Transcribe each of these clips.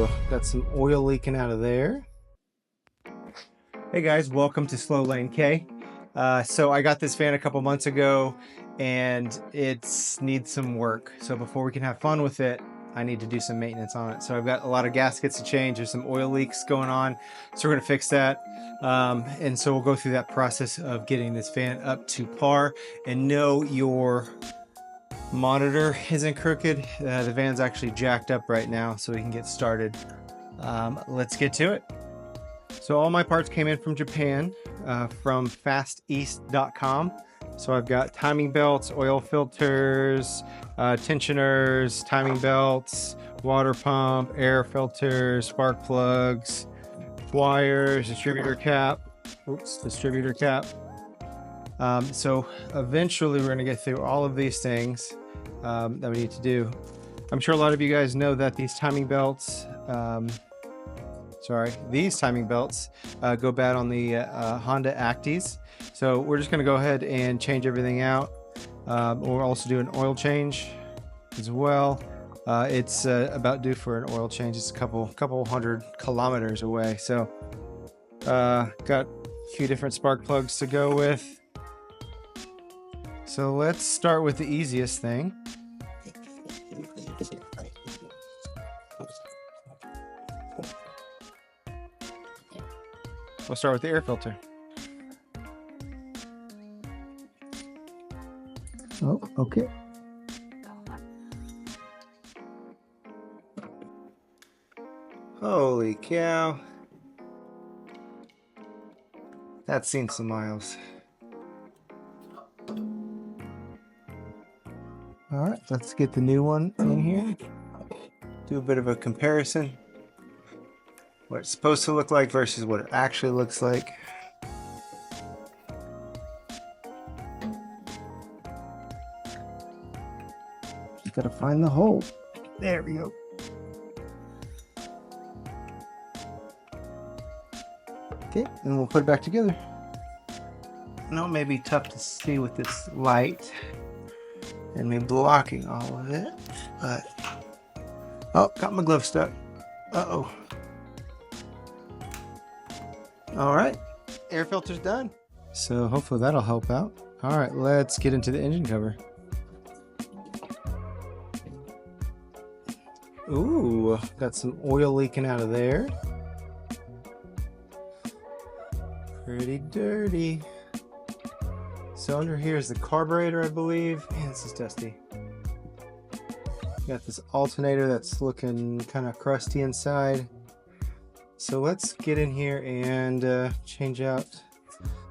Ooh, got some oil leaking out of there. Hey guys, welcome to Slow Lane K. So I got this fan a couple months ago and it needs some work. So before we can have fun with it, I need to do some maintenance on it. So I've got a lot of gaskets to change. There's some oil leaks going on. So we're gonna fix that. And so we'll go through that process of getting this fan up to par. And know your monitor isn't crooked. The van's actually jacked up right now, so we can get started. Let's get to it. So all my parts came in from Japan, from fasteast.com. So I've got timing belts, oil filters, tensioners, timing belts, water pump, air filters, spark plugs, wires, distributor cap. So eventually we're going to get through all of these things that we need to do. I'm sure a lot of you guys know that these timing belts, these timing belts go bad on the Honda Actis. So we're just going to go ahead and change everything out. We'll also do an oil change as well. It's about due for an oil change. It's a couple hundred kilometers away. So got a few different spark plugs to go with. So let's start with the easiest thing. We'll start with the air filter. Oh, okay. Holy cow. That's seen some miles. All right, let's get the new one in here. Do a bit of a comparison. What it's supposed to look like versus what it actually looks like. Just gotta find the hole. There we go. Okay, and we'll put it back together. I know it may be tough to see with this light and me blocking all of it, but oh, got my glove stuck. Uh-oh. All right, air filter's done. So hopefully that'll help out. All right, let's get into the engine cover. Ooh, got some oil leaking out of there. Pretty dirty. So under here is the carburetor, I believe. Man, this is dusty. Got this alternator that's looking kind of crusty inside. So let's get in here and change out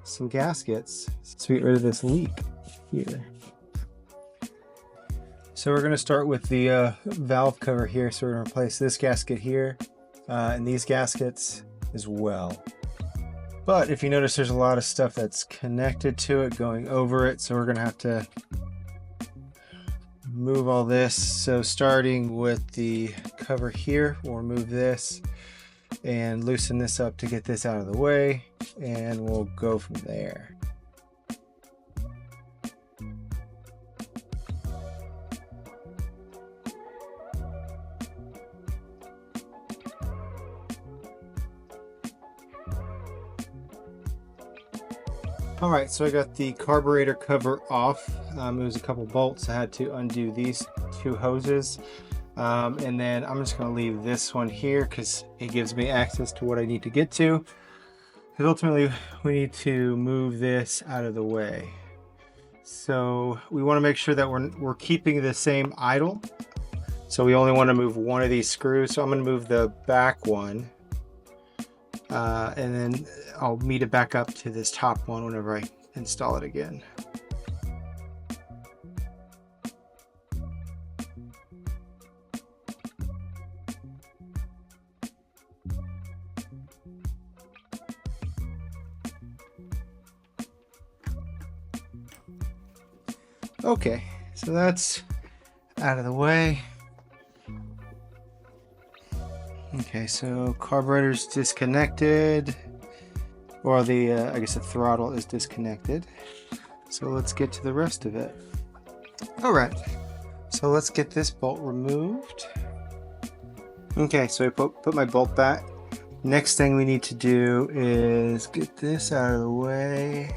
some gaskets to get rid of this leak here. So we're going to start with the valve cover here. So we're going to replace this gasket here and these gaskets as well. But if you notice, there's a lot of stuff that's connected to it going over it. So we're going to have to move all this. So starting with the cover here, we'll remove this and loosen this up to get this out of the way, and we'll go from there. All right, so I got the carburetor cover off. It was a couple bolts. I had to undo these two hoses. And then I'm just going to leave this one here because it gives me access to what I need to get to. Because ultimately we need to move this out of the way. So we want to make sure that we're keeping the same idle. So we only want to move one of these screws. So I'm going to move the back one. And then I'll meet it back up to this top one whenever I install it again. Okay, so that's out of the way. Okay, so carburetor's disconnected, or the I guess the throttle is disconnected. So let's get to the rest of it. All right, so let's get this bolt removed. Okay, so I put my bolt back. Next thing we need to do is get this out of the way.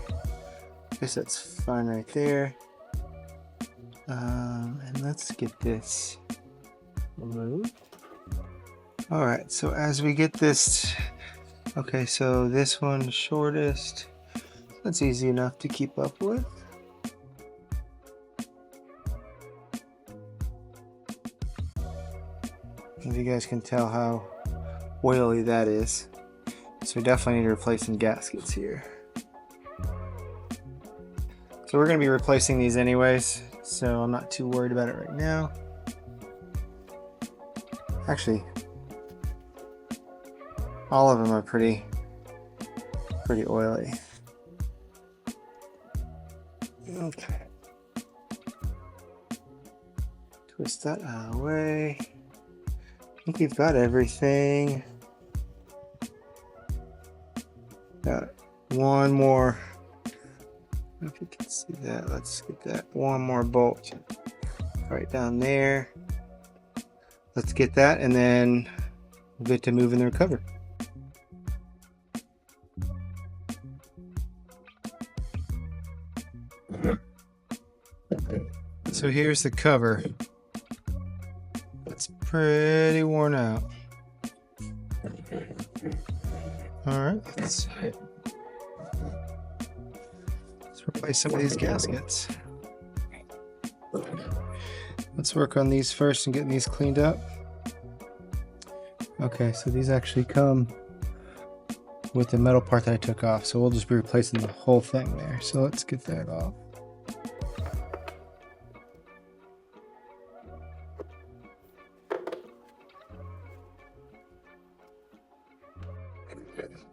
I guess that's fine right there. And let's get this removed. All right, so as we get this, okay, so this one's shortest. That's easy enough to keep up with. If you guys can tell how oily that is. So we definitely need to replace some gaskets here. So we're going to be replacing these anyways, so I'm not too worried about it right now. Actually, all of them are pretty oily. Okay. Twist that out of the way. I think we've got everything. Got one more. If you can see that, let's get that one more bolt right down there. Let's get that, and then we'll get to moving the cover. So here's the cover. It's pretty worn out. All right, let's replace some of these gaskets. Let's work on these first and getting these cleaned up. Okay, so these actually come with the metal part that I took off, so we'll just be replacing the whole thing there. So let's get that off.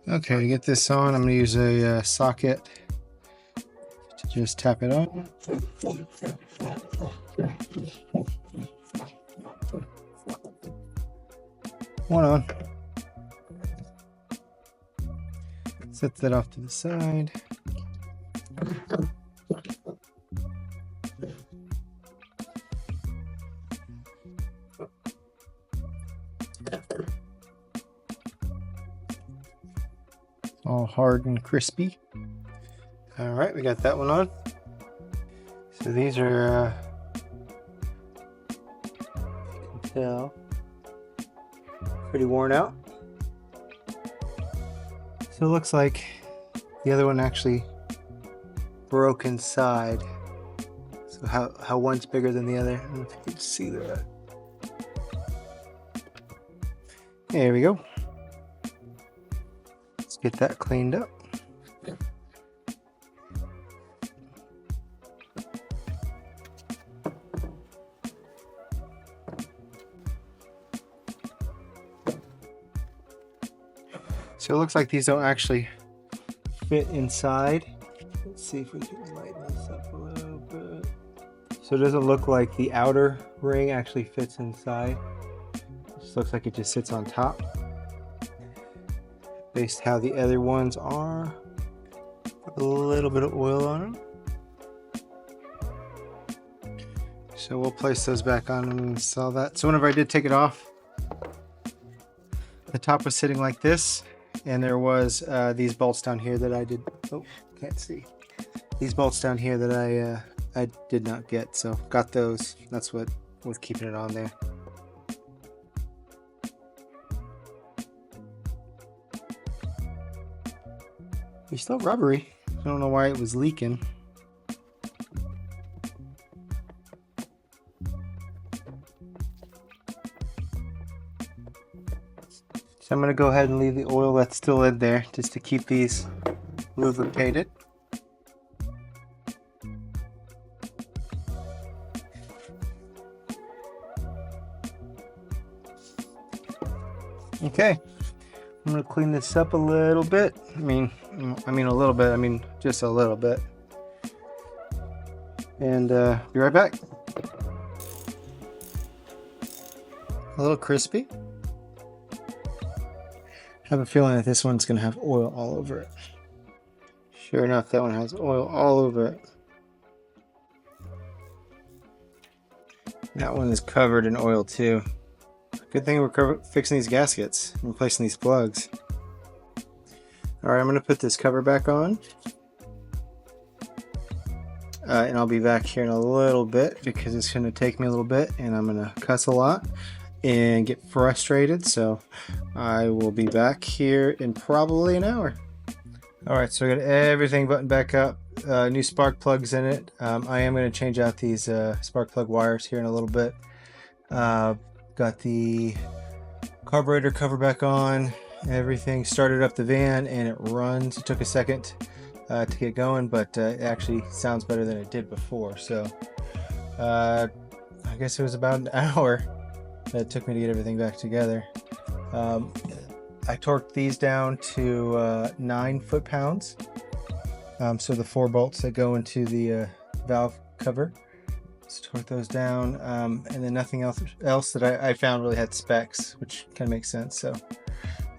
Okay, to get this on, I'm going to use a socket to just tap it on. One on. Set that off to the side. All hard and crispy. All right, we got that one on. So these are, you can tell, pretty worn out. So it looks like the other one actually broke inside. So how one's bigger than the other. I don't know if you can see that. There we go. Let's get that cleaned up. So it looks like these don't actually fit inside. Let's see if we can lighten this up a little bit. So it doesn't look like the outer ring actually fits inside. It just looks like it just sits on top. Based how the other ones are. Put a little bit of oil on them. So we'll place those back on and install that. So whenever I did take it off, the top was sitting like this. And there was these bolts down here that I did. Oh, can't see. These bolts down here that I did not get. So got those. That's what was keeping it on there. It's still rubbery. I don't know why it was leaking. So I'm going to go ahead and leave the oil that's still in there just to keep these lubricated. Okay, I'm going to clean this up a little bit. I mean a little bit. I mean just a little bit. And be right back. A little crispy. I have a feeling that this one's going to have oil all over it. Sure enough, that one has oil all over it. That one is covered in oil too. Good thing we're fixing these gaskets, replacing these plugs. All right, I'm gonna put this cover back on. And I'll be back here in a little bit because it's gonna take me a little bit and I'm gonna cuss a lot and get frustrated. So I will be back here in probably an hour. All right, so I got everything buttoned back up. New spark plugs in it. I am gonna change out these spark plug wires here in a little bit. Got the carburetor cover back on. Everything started up the van and it runs. It took a second to get going, but it actually sounds better than it did before. So I guess it was about an hour that it took me to get everything back together. I torqued these down to 9 foot-pounds. So the 4 bolts that go into the valve cover. Let's torque those down, and then nothing else that I found really had specs, which kind of makes sense. So,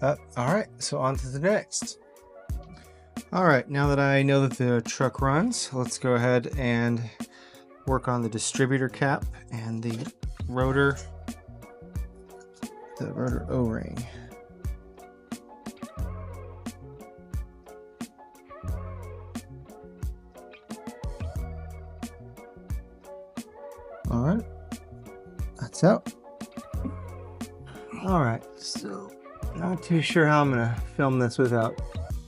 all right, so on to the next. All right, now that I know that the truck runs, let's go ahead and work on the distributor cap and the rotor O-ring. All right, that's out. All right, so not too sure how I'm gonna film this without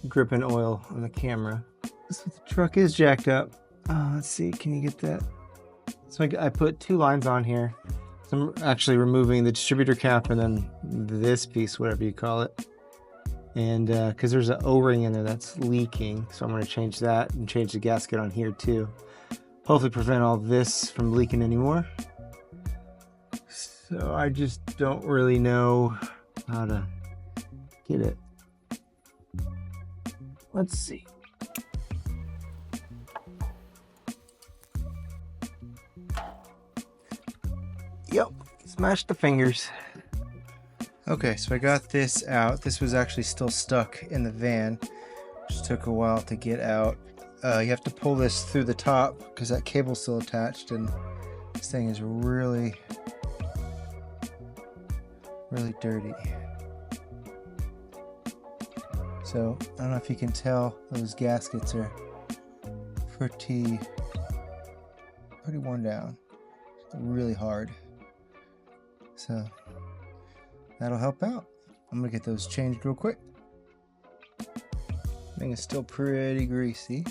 dripping oil on the camera. So the truck is jacked up. Let's see, can you get that? So I put 2 lines on here. So I'm actually removing the distributor cap and then this piece, whatever you call it. And because there's an O-ring in there that's leaking, so I'm gonna change that and change the gasket on here too. Hopefully prevent all this from leaking anymore. So I just don't really know how to get it. Let's see. Yep, smashed the fingers. Okay, so I got this out. This was actually still stuck in the van, which took a while to get out. You have to pull this through the top because that cable's still attached, and this thing is really dirty. So I don't know if you can tell, those gaskets are pretty worn down. They're really hard. So that'll help out. I'm gonna get those changed real quick. Thing is still pretty greasy.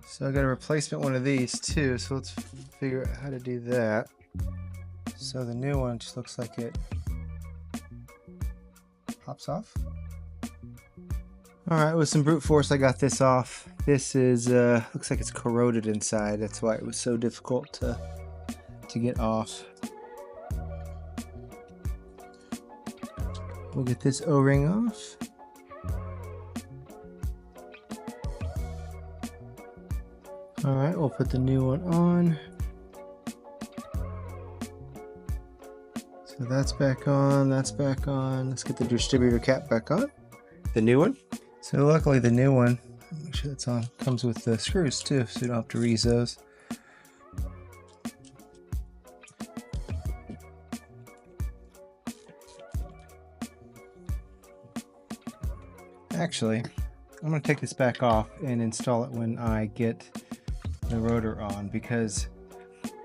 So I got a replacement one of these too, so let's figure out how to do that. So the new one just looks like it pops off. All right, with some brute force I got this off. This is looks like it's corroded inside. That's why it was so difficult to get off. We'll get this O-ring off. All right, we'll put the new one on. So that's back on, that's back on. Let's get the distributor cap back on, the new one. So luckily the new one, make sure that's on, comes with the screws too, so you don't have to reuse those. Actually, I'm gonna take this back off and install it when I get the rotor on, because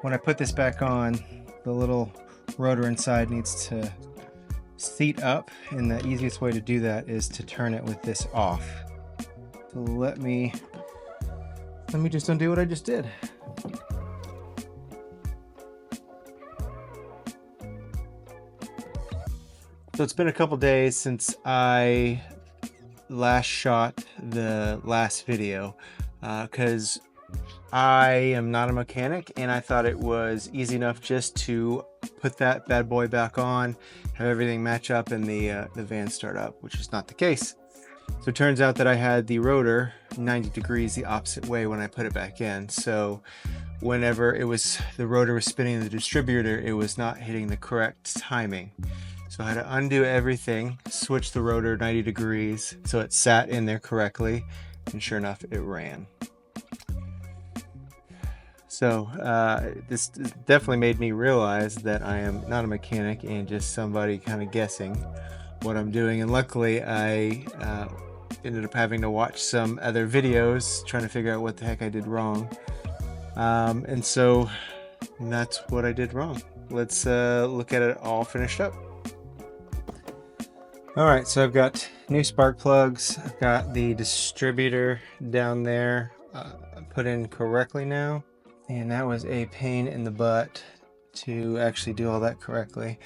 when I put this back on, the little rotor inside needs to seat up, and the easiest way to do that is to turn it with this off. So let me just undo what I just did. So it's been a couple days since I last shot the last video, because I am not a mechanic and I thought it was easy enough just to put that bad boy back on, have everything match up, and the van start up, which is not the case. So it turns out that I had the rotor 90 degrees the opposite way when I put it back in. So whenever the rotor was spinning the distributor, it was not hitting the correct timing. So I had to undo everything, switch the rotor 90 degrees so it sat in there correctly, and sure enough, it ran. So this definitely made me realize that I am not a mechanic and just somebody kind of guessing what I'm doing. And luckily, I ended up having to watch some other videos trying to figure out what the heck I did wrong. And so that's what I did wrong. Let's look at it all finished up. All right, so I've got new spark plugs. I've got the distributor down there put in correctly now. And that was a pain in the butt to actually do all that correctly.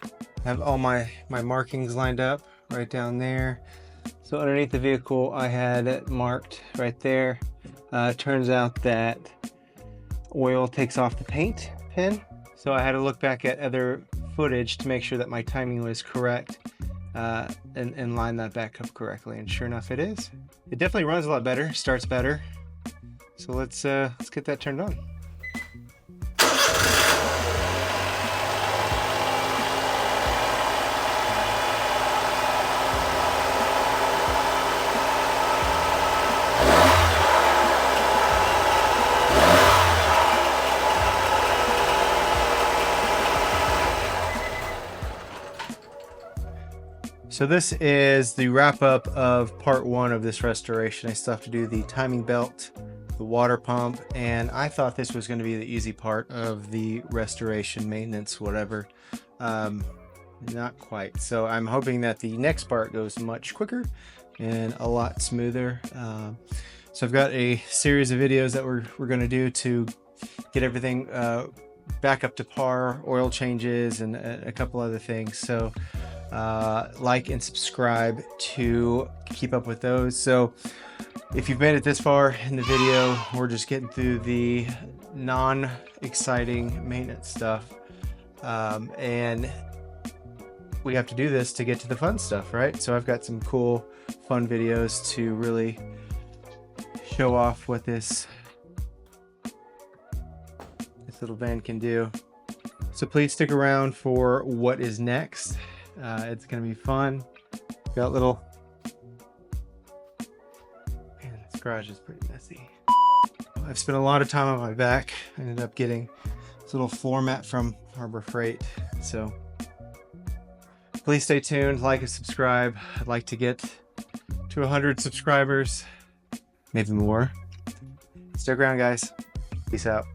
I have all my markings lined up right down there. So underneath the vehicle, I had it marked right there. Turns out that oil takes off the paint pen. So I had to look back at other footage to make sure that my timing was correct. And line that back up correctly, and sure enough, it is. It definitely runs a lot better, starts better. So let's get that turned on. So this is the wrap up of part 1 of this restoration. I still have to do the timing belt, the water pump, and I thought this was going to be the easy part of the restoration, maintenance, whatever. Not quite. So I'm hoping that the next part goes much quicker and a lot smoother. So I've got a series of videos that we're going to do to get everything back up to par, oil changes, and a couple other things. So like and subscribe to keep up with those. So if you've made it this far in the video, we're just getting through the non-exciting maintenance stuff, and we have to do this to get to the fun stuff, right? So I've got some cool fun videos to really show off what this little van can do. So please stick around for what is next. It's gonna be fun. Got little, man, this garage is pretty messy. I've spent a lot of time on my back. I ended up getting this little floor mat from Harbor Freight. So please stay tuned, like and subscribe. I'd like to get to 100 subscribers, maybe more. Stick around, guys. Peace out.